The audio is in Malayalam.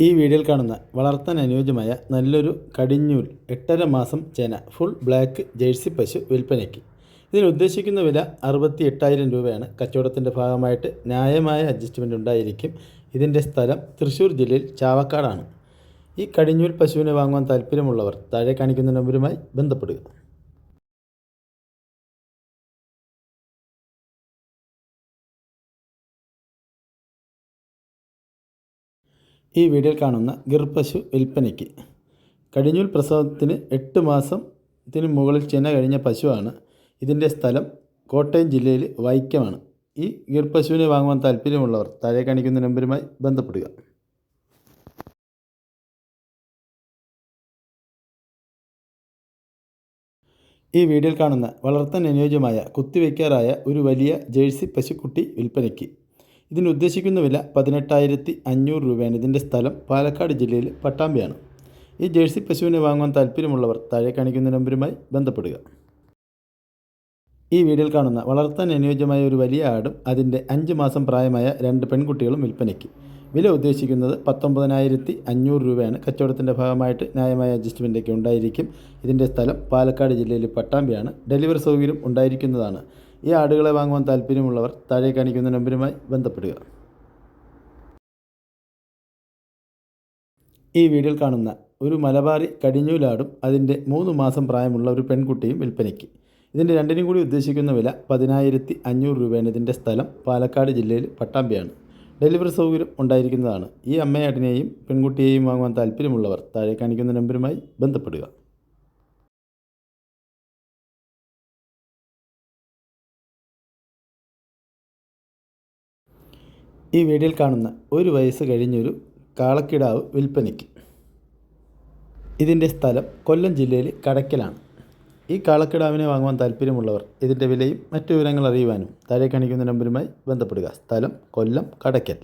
ഈ വീഡിയോയിൽ കാണുന്ന വളർത്താൻ അനുയോജ്യമായ നല്ലൊരു കടിഞ്ഞൂൽ 8.5 മാസം ചെന ഫുൾ ബ്ലാക്ക് ജേഴ്സി പശു വിൽപ്പനയ്ക്ക്. ഇതിന് ഉദ്ദേശിക്കുന്ന വില 68,000 രൂപയാണ്. കച്ചവടത്തിൻ്റെ ഭാഗമായിട്ട് ന്യായമായ അഡ്ജസ്റ്റ്മെൻറ്റ് ഉണ്ടായിരിക്കും. ഇതിൻ്റെ സ്ഥലം തൃശ്ശൂർ ജില്ലയിൽ ചാവക്കാടാണ്. ഈ കടിഞ്ഞൂൽ പശുവിനെ വാങ്ങുവാൻ താല്പര്യമുള്ളവർ താഴെ കാണിക്കുന്ന നമ്പറുമായി ബന്ധപ്പെടുക. ഈ വീഡിയോയിൽ കാണുന്ന ഗിർ പശു വിൽപ്പനയ്ക്ക്. കടിഞ്ഞൂൽ പ്രസവത്തിന് 8 മാസത്തിന് മുകളിൽ ചെന കഴിഞ്ഞ പശുവാണ്. ഇതിൻ്റെ സ്ഥലം കോട്ടയം ജില്ലയിൽ വൈക്കമാണ്. ഈ ഗിർ പശുവിനെ വാങ്ങുവാൻ താല്പര്യമുള്ളവർ താഴെ കാണിക്കുന്ന നമ്പറുമായി ബന്ധപ്പെടുക. ഈ വീഡിയോയിൽ കാണുന്ന വളർത്താൻ അനുയോജ്യമായ കുത്തിവയ്ക്കാറായ ഒരു വലിയ ജേഴ്സി പശുക്കുട്ടി വിൽപ്പനയ്ക്ക്. ഇതിന് ഉദ്ദേശിക്കുന്ന വില 18,500 രൂപയാണ്. ഇതിൻ്റെ സ്ഥലം പാലക്കാട് ജില്ലയിൽ പട്ടാമ്പിയാണ്. ഈ ജേഴ്സി പശുവിനെ വാങ്ങുവാൻ താല്പര്യമുള്ളവർ താഴെ കാണിക്കുന്ന നമ്പറുമായി ബന്ധപ്പെടുക. ഈ വീഡിയോയിൽ കാണുന്ന വളർത്താൻ അനുയോജ്യമായ ഒരു വലിയ ആടും അതിൻ്റെ 5 മാസം പ്രായമായ 2 പെൺകുട്ടികളും വിൽപ്പനയ്ക്ക്. വില ഉദ്ദേശിക്കുന്നത് 19,500 രൂപയാണ്. കച്ചവടത്തിൻ്റെ ഭാഗമായിട്ട് ന്യായമായ അഡ്ജസ്റ്റ്മെൻറ്റൊക്കെ ഉണ്ടായിരിക്കും. ഇതിൻ്റെ സ്ഥലം പാലക്കാട് ജില്ലയിൽ പട്ടാമ്പിയാണ്. ഡെലിവറി സൗകര്യം ഉണ്ടായിരിക്കുന്നതാണ്. ഈ ആടുകളെ വാങ്ങുവാൻ താല്പര്യമുള്ളവർ താഴെ കാണിക്കുന്ന നമ്പറുമായി ബന്ധപ്പെടുക. ഈ വീഡിയോയിൽ കാണുന്ന ഒരു മലബാറി കടിഞ്ഞൂലാടും അതിൻ്റെ 3 മാസം പ്രായമുള്ള ഒരു പെൺകുട്ടിയും വിൽപ്പനയ്ക്ക്. ഇതിൻ്റെ രണ്ടിനും കൂടി ഉദ്ദേശിക്കുന്ന വില 10,500 രൂപയാണ്. ഇതിൻ്റെ സ്ഥലം പാലക്കാട് ജില്ലയിൽ പട്ടാമ്പിയാണ്. ഡെലിവറി സൗകര്യം ഉണ്ടായിരിക്കുന്നതാണ്. ഈ അമ്മയാടിനെയും പെൺകുട്ടിയെയും വാങ്ങുവാൻ താല്പര്യമുള്ളവർ താഴെ കാണിക്കുന്ന നമ്പറുമായി ബന്ധപ്പെടുക. ഈ വീഡിയോയിൽ കാണുന്ന 1 വയസ്സ് കഴിഞ്ഞൊരു കാളക്കിടാവ് വിൽപ്പനയ്ക്ക്. ഇതിൻ്റെ സ്ഥലം കൊല്ലം ജില്ലയിൽ കടയ്ക്കലാണ്. ഈ കാളക്കിടാവിനെ വാങ്ങുവാൻ താല്പര്യമുള്ളവർ ഇതിൻ്റെ വിലയും മറ്റു വിവരങ്ങൾ അറിയുവാനും താഴെ കാണിക്കുന്ന നമ്പറുമായി ബന്ധപ്പെടുക. സ്ഥലം കൊല്ലം കടയ്ക്കൽ.